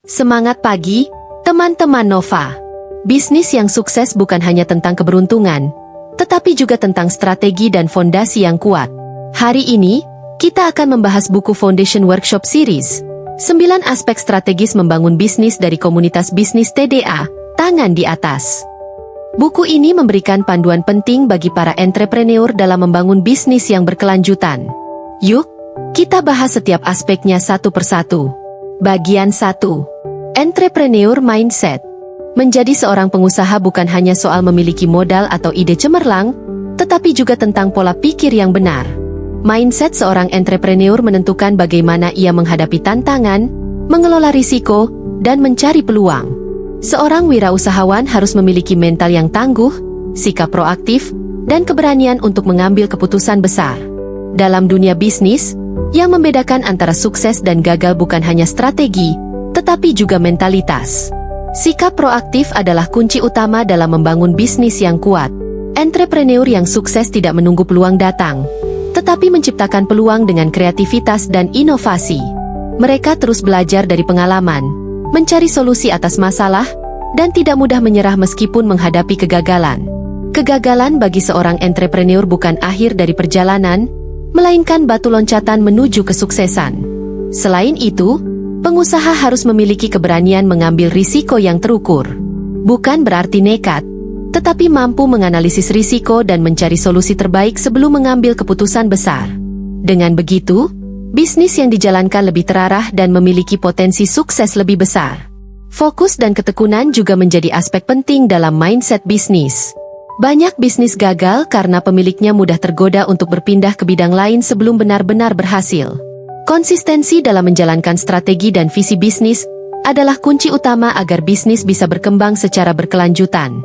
Semangat pagi, teman-teman Nova. Bisnis yang sukses bukan hanya tentang keberuntungan, tetapi juga tentang strategi dan fondasi yang kuat. Hari ini, kita akan membahas buku Foundation Workshop Series, 9 aspek strategis membangun bisnis dari komunitas bisnis TDA, tangan di atas. Buku ini memberikan panduan penting bagi para entrepreneur dalam membangun bisnis yang berkelanjutan. Yuk, kita bahas setiap aspeknya satu persatu. Bagian 1. Entrepreneur Mindset. Menjadi seorang pengusaha bukan hanya soal memiliki modal atau ide cemerlang, tetapi juga tentang pola pikir yang benar. Mindset seorang entrepreneur menentukan bagaimana ia menghadapi tantangan, mengelola risiko, dan mencari peluang. Seorang wirausahawan harus memiliki mental yang tangguh, sikap proaktif, dan keberanian untuk mengambil keputusan besar. Dalam dunia bisnis, yang membedakan antara sukses dan gagal bukan hanya strategi, tetapi juga mentalitas. Sikap proaktif adalah kunci utama dalam membangun bisnis yang kuat. Entrepreneur yang sukses tidak menunggu peluang datang, tetapi menciptakan peluang dengan kreativitas dan inovasi. Mereka terus belajar dari pengalaman, mencari solusi atas masalah, dan tidak mudah menyerah meskipun menghadapi kegagalan. Kegagalan bagi seorang entrepreneur bukan akhir dari perjalanan, melainkan batu loncatan menuju kesuksesan. Selain itu, pengusaha harus memiliki keberanian mengambil risiko yang terukur. Bukan berarti nekat, tetapi mampu menganalisis risiko dan mencari solusi terbaik sebelum mengambil keputusan besar. Dengan begitu, bisnis yang dijalankan lebih terarah dan memiliki potensi sukses lebih besar. Fokus dan ketekunan juga menjadi aspek penting dalam mindset bisnis. Banyak bisnis gagal karena pemiliknya mudah tergoda untuk berpindah ke bidang lain sebelum benar-benar berhasil. Konsistensi dalam menjalankan strategi dan visi bisnis adalah kunci utama agar bisnis bisa berkembang secara berkelanjutan.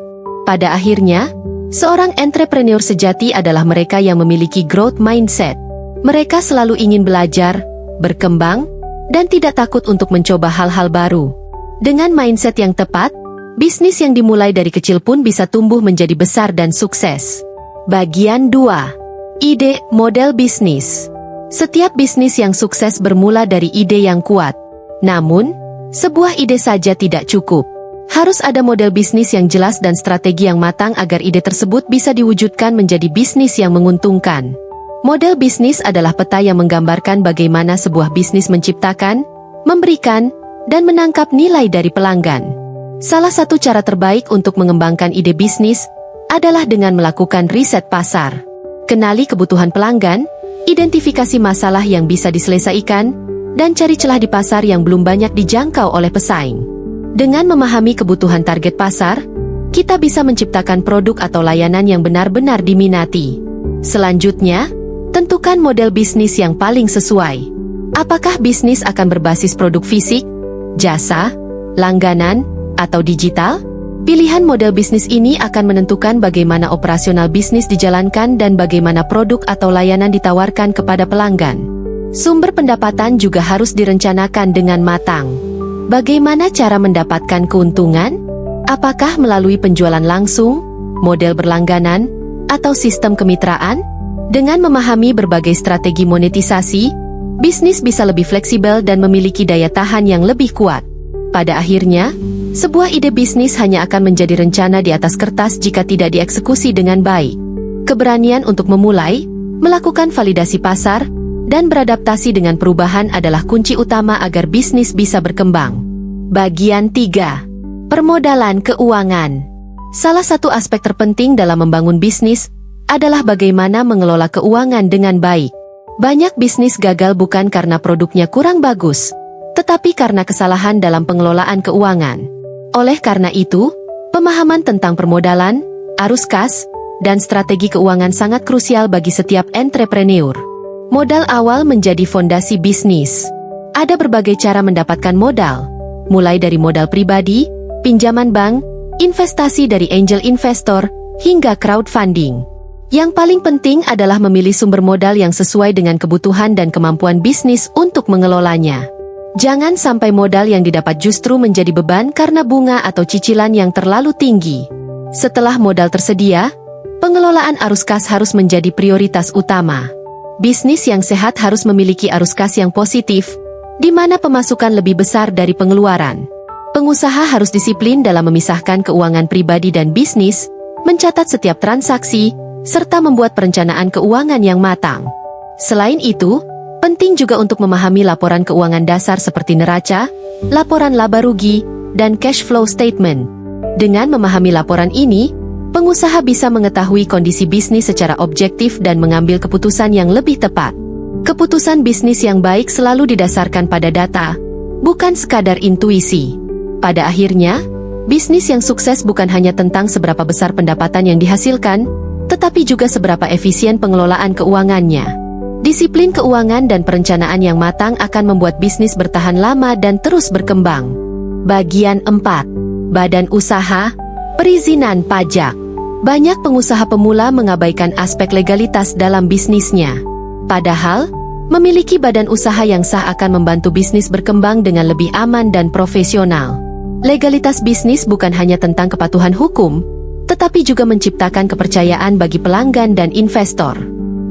Pada akhirnya, seorang entrepreneur sejati adalah mereka yang memiliki growth mindset. Mereka selalu ingin belajar, berkembang, dan tidak takut untuk mencoba hal-hal baru. Dengan mindset yang tepat, bisnis yang dimulai dari kecil pun bisa tumbuh menjadi besar dan sukses. Bagian 2. Ide model bisnis. Setiap bisnis yang sukses bermula dari ide yang kuat. Namun, sebuah ide saja tidak cukup. Harus ada model bisnis yang jelas dan strategi yang matang agar ide tersebut bisa diwujudkan menjadi bisnis yang menguntungkan. Model bisnis adalah peta yang menggambarkan bagaimana sebuah bisnis menciptakan, memberikan, dan menangkap nilai dari pelanggan. Salah satu cara terbaik untuk mengembangkan ide bisnis adalah dengan melakukan riset pasar. Kenali kebutuhan pelanggan, identifikasi masalah yang bisa diselesaikan, dan cari celah di pasar yang belum banyak dijangkau oleh pesaing. Dengan memahami kebutuhan target pasar, kita bisa menciptakan produk atau layanan yang benar-benar diminati. Selanjutnya, tentukan model bisnis yang paling sesuai. Apakah bisnis akan berbasis produk fisik, jasa, langganan, atau digital? Pilihan model bisnis ini akan menentukan bagaimana operasional bisnis dijalankan dan bagaimana produk atau layanan ditawarkan kepada pelanggan. Sumber pendapatan juga harus direncanakan dengan matang. Bagaimana cara mendapatkan keuntungan? Apakah melalui penjualan langsung, model berlangganan, atau sistem kemitraan? Dengan memahami berbagai strategi monetisasi, bisnis bisa lebih fleksibel dan memiliki daya tahan yang lebih kuat. Pada akhirnya, sebuah ide bisnis hanya akan menjadi rencana di atas kertas jika tidak dieksekusi dengan baik. Keberanian untuk memulai, melakukan validasi pasar, dan beradaptasi dengan perubahan adalah kunci utama agar bisnis bisa berkembang. Bagian 3. Permodalan keuangan. Salah satu aspek terpenting dalam membangun bisnis adalah bagaimana mengelola keuangan dengan baik. Banyak bisnis gagal bukan karena produknya kurang bagus, tetapi karena kesalahan dalam pengelolaan keuangan. Oleh karena itu, pemahaman tentang permodalan, arus kas, dan strategi keuangan sangat krusial bagi setiap entrepreneur. Modal awal menjadi fondasi bisnis. Ada berbagai cara mendapatkan modal, mulai dari modal pribadi, pinjaman bank, investasi dari angel investor, hingga crowdfunding. Yang paling penting adalah memilih sumber modal yang sesuai dengan kebutuhan dan kemampuan bisnis untuk mengelolanya. Jangan sampai modal yang didapat justru menjadi beban karena bunga atau cicilan yang terlalu tinggi. Setelah modal tersedia, pengelolaan arus kas harus menjadi prioritas utama. Bisnis yang sehat harus memiliki arus kas yang positif, di mana pemasukan lebih besar dari pengeluaran. Pengusaha harus disiplin dalam memisahkan keuangan pribadi dan bisnis, mencatat setiap transaksi, serta membuat perencanaan keuangan yang matang. Selain itu, penting juga untuk memahami laporan keuangan dasar seperti neraca, laporan laba rugi, dan cash flow statement. Dengan memahami laporan ini, pengusaha bisa mengetahui kondisi bisnis secara objektif dan mengambil keputusan yang lebih tepat. Keputusan bisnis yang baik selalu didasarkan pada data, bukan sekadar intuisi. Pada akhirnya, bisnis yang sukses bukan hanya tentang seberapa besar pendapatan yang dihasilkan, tetapi juga seberapa efisien pengelolaan keuangannya. Disiplin keuangan dan perencanaan yang matang akan membuat bisnis bertahan lama dan terus berkembang. Bagian 4. Badan Usaha, Perizinan Pajak. Banyak pengusaha pemula mengabaikan aspek legalitas dalam bisnisnya. Padahal, memiliki badan usaha yang sah akan membantu bisnis berkembang dengan lebih aman dan profesional. Legalitas bisnis bukan hanya tentang kepatuhan hukum, tetapi juga menciptakan kepercayaan bagi pelanggan dan investor.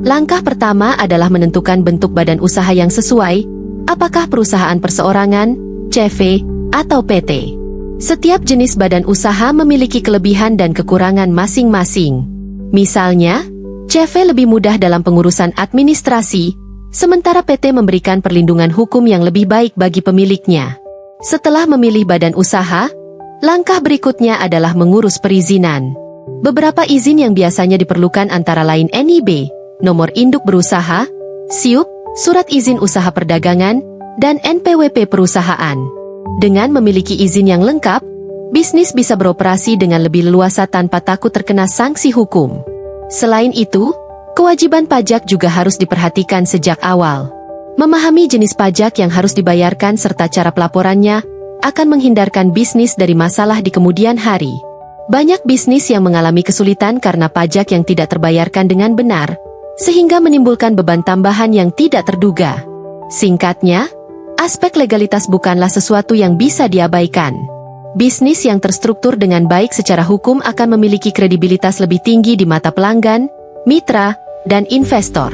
Langkah pertama adalah menentukan bentuk badan usaha yang sesuai, apakah perusahaan perseorangan, CV, atau PT. Setiap jenis badan usaha memiliki kelebihan dan kekurangan masing-masing. Misalnya, CV lebih mudah dalam pengurusan administrasi, sementara PT memberikan perlindungan hukum yang lebih baik bagi pemiliknya. Setelah memilih badan usaha, langkah berikutnya adalah mengurus perizinan. Beberapa izin yang biasanya diperlukan antara lain NIB, nomor induk berusaha, SIUP, surat izin usaha perdagangan, dan NPWP perusahaan. Dengan memiliki izin yang lengkap, bisnis bisa beroperasi dengan lebih leluasa tanpa takut terkena sanksi hukum. Selain itu, kewajiban pajak juga harus diperhatikan sejak awal. Memahami jenis pajak yang harus dibayarkan serta cara pelaporannya akan menghindarkan bisnis dari masalah di kemudian hari. Banyak bisnis yang mengalami kesulitan karena pajak yang tidak terbayarkan dengan benar, sehingga menimbulkan beban tambahan yang tidak terduga. Singkatnya, aspek legalitas bukanlah sesuatu yang bisa diabaikan. Bisnis yang terstruktur dengan baik secara hukum akan memiliki kredibilitas lebih tinggi di mata pelanggan, mitra, dan investor.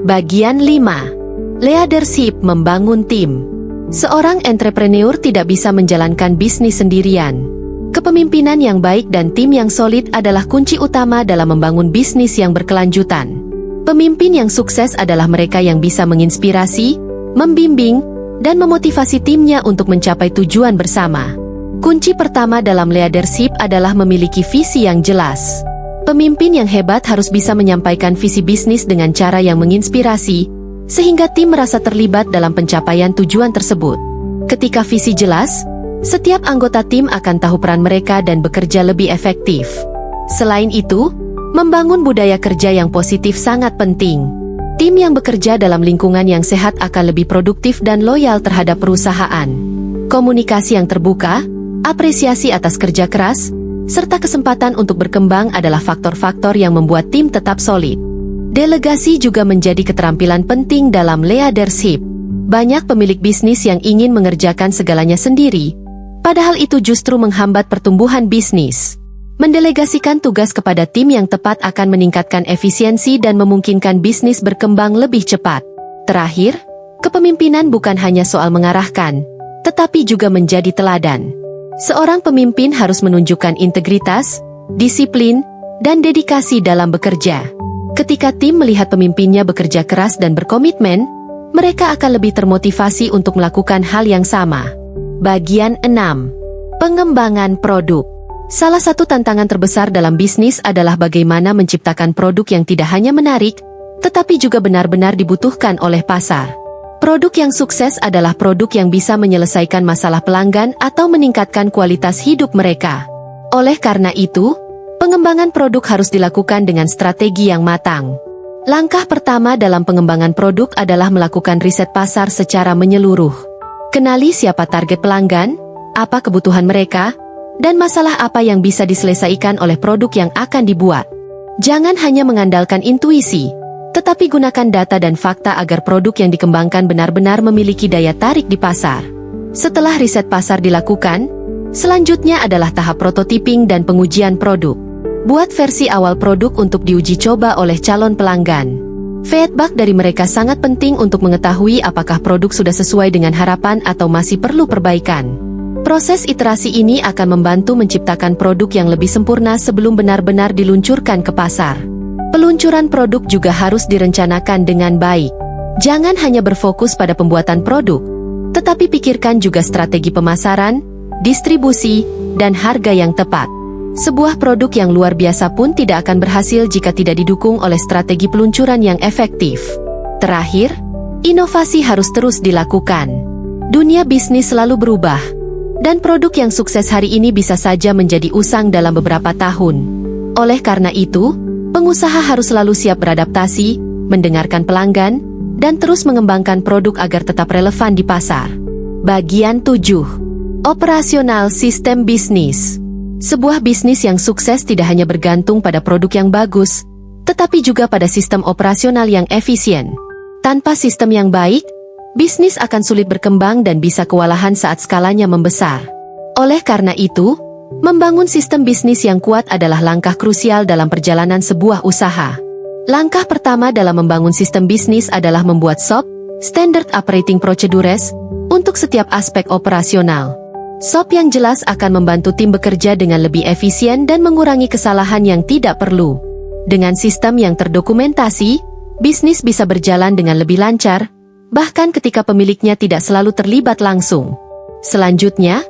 Bagian 5. Leadership membangun tim. Seorang entrepreneur tidak bisa menjalankan bisnis sendirian. Kepemimpinan yang baik dan tim yang solid adalah kunci utama dalam membangun bisnis yang berkelanjutan. Pemimpin yang sukses adalah mereka yang bisa menginspirasi, membimbing, dan memotivasi timnya untuk mencapai tujuan bersama. Kunci pertama dalam leadership adalah memiliki visi yang jelas. Pemimpin yang hebat harus bisa menyampaikan visi bisnis dengan cara yang menginspirasi, sehingga tim merasa terlibat dalam pencapaian tujuan tersebut. Ketika visi jelas, setiap anggota tim akan tahu peran mereka dan bekerja lebih efektif. Selain itu, membangun budaya kerja yang positif sangat penting. Tim yang bekerja dalam lingkungan yang sehat akan lebih produktif dan loyal terhadap perusahaan. Komunikasi yang terbuka, apresiasi atas kerja keras, serta kesempatan untuk berkembang adalah faktor-faktor yang membuat tim tetap solid. Delegasi juga menjadi keterampilan penting dalam leadership. Banyak pemilik bisnis yang ingin mengerjakan segalanya sendiri, padahal itu justru menghambat pertumbuhan bisnis. Mendelegasikan tugas kepada tim yang tepat akan meningkatkan efisiensi dan memungkinkan bisnis berkembang lebih cepat. Terakhir, kepemimpinan bukan hanya soal mengarahkan, tetapi juga menjadi teladan. Seorang pemimpin harus menunjukkan integritas, disiplin, dan dedikasi dalam bekerja. Ketika tim melihat pemimpinnya bekerja keras dan berkomitmen, mereka akan lebih termotivasi untuk melakukan hal yang sama. Bagian 6. Pengembangan produk. Salah satu tantangan terbesar dalam bisnis adalah bagaimana menciptakan produk yang tidak hanya menarik, tetapi juga benar-benar dibutuhkan oleh pasar. Produk yang sukses adalah produk yang bisa menyelesaikan masalah pelanggan atau meningkatkan kualitas hidup mereka. Oleh karena itu, pengembangan produk harus dilakukan dengan strategi yang matang. Langkah pertama dalam pengembangan produk adalah melakukan riset pasar secara menyeluruh. Kenali siapa target pelanggan, apa kebutuhan mereka, dan masalah apa yang bisa diselesaikan oleh produk yang akan dibuat. Jangan hanya mengandalkan intuisi, tetapi gunakan data dan fakta agar produk yang dikembangkan benar-benar memiliki daya tarik di pasar. Setelah riset pasar dilakukan, selanjutnya adalah tahap prototyping dan pengujian produk. Buat versi awal produk untuk diuji coba oleh calon pelanggan. Feedback dari mereka sangat penting untuk mengetahui apakah produk sudah sesuai dengan harapan atau masih perlu perbaikan. Proses iterasi ini akan membantu menciptakan produk yang lebih sempurna sebelum benar-benar diluncurkan ke pasar. Peluncuran produk juga harus direncanakan dengan baik. Jangan hanya berfokus pada pembuatan produk, tetapi pikirkan juga strategi pemasaran, distribusi, dan harga yang tepat. Sebuah produk yang luar biasa pun tidak akan berhasil jika tidak didukung oleh strategi peluncuran yang efektif. Terakhir, inovasi harus terus dilakukan. Dunia bisnis selalu berubah, dan produk yang sukses hari ini bisa saja menjadi usang dalam beberapa tahun. Oleh karena itu, pengusaha harus selalu siap beradaptasi, mendengarkan pelanggan, dan terus mengembangkan produk agar tetap relevan di pasar. Bagian 7. Operasional sistem bisnis. Sebuah bisnis yang sukses tidak hanya bergantung pada produk yang bagus, tetapi juga pada sistem operasional yang efisien. Tanpa sistem yang baik, bisnis akan sulit berkembang dan bisa kewalahan saat skalanya membesar. Oleh karena itu, membangun sistem bisnis yang kuat adalah langkah krusial dalam perjalanan sebuah usaha. Langkah pertama dalam membangun sistem bisnis adalah membuat SOP, Standard Operating Procedures, untuk setiap aspek operasional. SOP yang jelas akan membantu tim bekerja dengan lebih efisien dan mengurangi kesalahan yang tidak perlu. Dengan sistem yang terdokumentasi, bisnis bisa berjalan dengan lebih lancar, bahkan ketika pemiliknya tidak selalu terlibat langsung. Selanjutnya,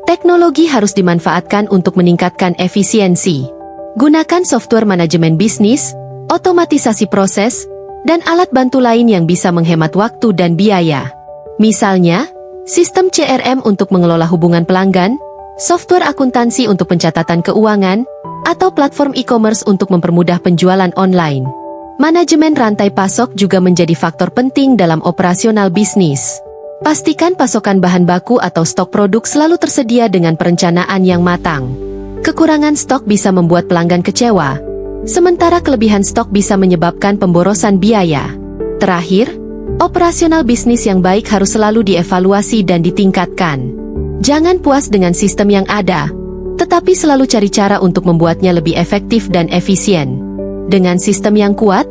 teknologi harus dimanfaatkan untuk meningkatkan efisiensi. Gunakan software manajemen bisnis, otomatisasi proses, dan alat bantu lain yang bisa menghemat waktu dan biaya. Misalnya, sistem CRM untuk mengelola hubungan pelanggan, software akuntansi untuk pencatatan keuangan, atau platform e-commerce untuk mempermudah penjualan online. Manajemen rantai pasok juga menjadi faktor penting dalam operasional bisnis. Pastikan pasokan bahan baku atau stok produk selalu tersedia dengan perencanaan yang matang. Kekurangan stok bisa membuat pelanggan kecewa, sementara kelebihan stok bisa menyebabkan pemborosan biaya. Terakhir, operasional bisnis yang baik harus selalu dievaluasi dan ditingkatkan. Jangan puas dengan sistem yang ada, tetapi selalu cari cara untuk membuatnya lebih efektif dan efisien. Dengan sistem yang kuat,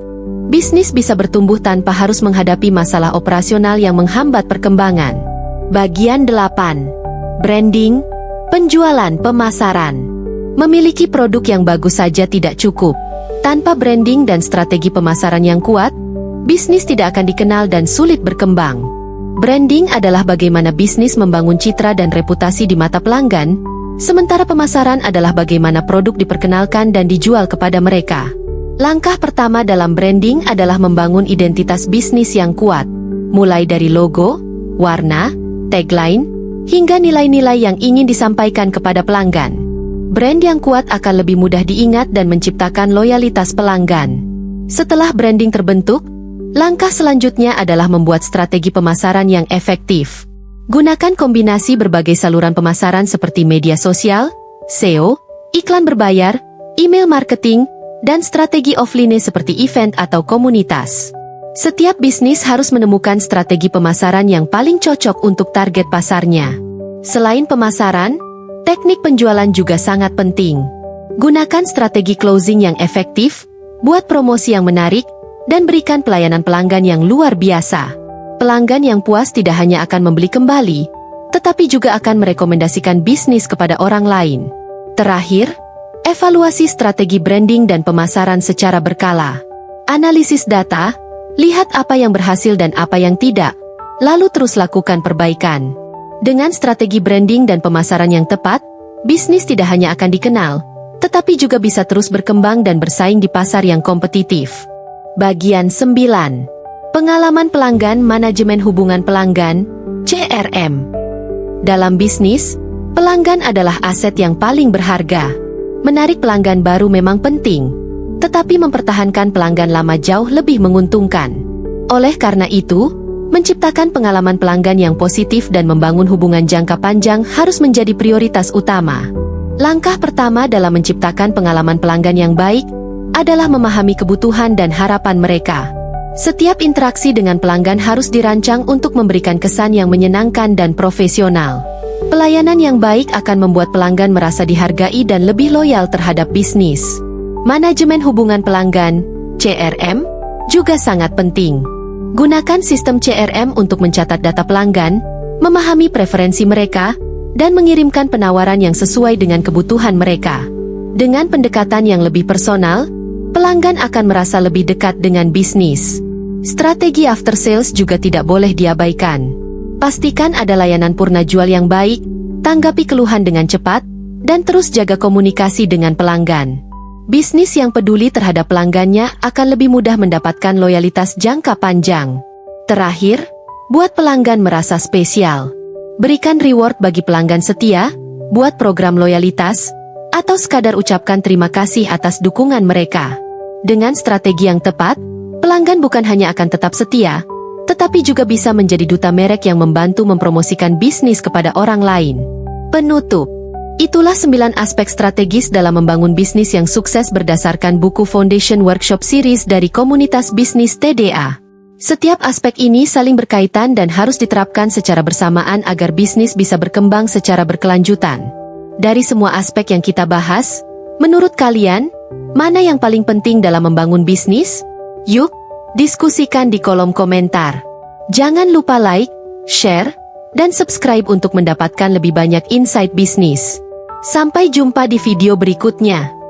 bisnis bisa bertumbuh tanpa harus menghadapi masalah operasional yang menghambat perkembangan. Bagian 8. Branding, penjualan, pemasaran. Memiliki produk yang bagus saja tidak cukup. Tanpa branding dan strategi pemasaran yang kuat, bisnis tidak akan dikenal dan sulit berkembang. Branding adalah bagaimana bisnis membangun citra dan reputasi di mata pelanggan, sementara pemasaran adalah bagaimana produk diperkenalkan dan dijual kepada mereka. Langkah pertama dalam branding adalah membangun identitas bisnis yang kuat, mulai dari logo, warna, tagline, hingga nilai-nilai yang ingin disampaikan kepada pelanggan. Brand yang kuat akan lebih mudah diingat dan menciptakan loyalitas pelanggan. Setelah branding terbentuk, langkah selanjutnya adalah membuat strategi pemasaran yang efektif. Gunakan kombinasi berbagai saluran pemasaran seperti media sosial, SEO, iklan berbayar, email marketing, dan strategi offline seperti event atau komunitas. Setiap bisnis harus menemukan strategi pemasaran yang paling cocok untuk target pasarnya. Selain pemasaran, teknik penjualan juga sangat penting. Gunakan strategi closing yang efektif, buat promosi yang menarik, dan berikan pelayanan pelanggan yang luar biasa. Pelanggan yang puas tidak hanya akan membeli kembali, tetapi juga akan merekomendasikan bisnis kepada orang lain. Terakhir, evaluasi strategi branding dan pemasaran secara berkala. Analisis data, lihat apa yang berhasil dan apa yang tidak, lalu terus lakukan perbaikan. Dengan strategi branding dan pemasaran yang tepat, bisnis tidak hanya akan dikenal, tetapi juga bisa terus berkembang dan bersaing di pasar yang kompetitif. Bagian 9. Pengalaman pelanggan, manajemen hubungan pelanggan, CRM. Dalam bisnis, pelanggan adalah aset yang paling berharga. Menarik pelanggan baru memang penting, tetapi mempertahankan pelanggan lama jauh lebih menguntungkan. Oleh karena itu, menciptakan pengalaman pelanggan yang positif dan membangun hubungan jangka panjang harus menjadi prioritas utama. Langkah pertama dalam menciptakan pengalaman pelanggan yang baik adalah memahami kebutuhan dan harapan mereka. Setiap interaksi dengan pelanggan harus dirancang untuk memberikan kesan yang menyenangkan dan profesional. Pelayanan yang baik akan membuat pelanggan merasa dihargai dan lebih loyal terhadap bisnis. Manajemen hubungan pelanggan, CRM, juga sangat penting. Gunakan sistem CRM untuk mencatat data pelanggan, memahami preferensi mereka, dan mengirimkan penawaran yang sesuai dengan kebutuhan mereka. Dengan pendekatan yang lebih personal, pelanggan akan merasa lebih dekat dengan bisnis. Strategi after sales juga tidak boleh diabaikan. Pastikan ada layanan purna jual yang baik, tanggapi keluhan dengan cepat, dan terus jaga komunikasi dengan pelanggan. Bisnis yang peduli terhadap pelanggannya akan lebih mudah mendapatkan loyalitas jangka panjang. Terakhir, buat pelanggan merasa spesial. Berikan reward bagi pelanggan setia, buat program loyalitas, atau sekadar ucapkan terima kasih atas dukungan mereka. Dengan strategi yang tepat, pelanggan bukan hanya akan tetap setia, tetapi juga bisa menjadi duta merek yang membantu mempromosikan bisnis kepada orang lain. Penutup. Itulah 9 aspek strategis dalam membangun bisnis yang sukses berdasarkan buku Foundation Workshop Series dari komunitas bisnis TDA. Setiap aspek ini saling berkaitan dan harus diterapkan secara bersamaan agar bisnis bisa berkembang secara berkelanjutan. Dari semua aspek yang kita bahas, menurut kalian, mana yang paling penting dalam membangun bisnis? Yuk, diskusikan di kolom komentar. Jangan lupa like, share, dan subscribe untuk mendapatkan lebih banyak insight bisnis. Sampai jumpa di video berikutnya.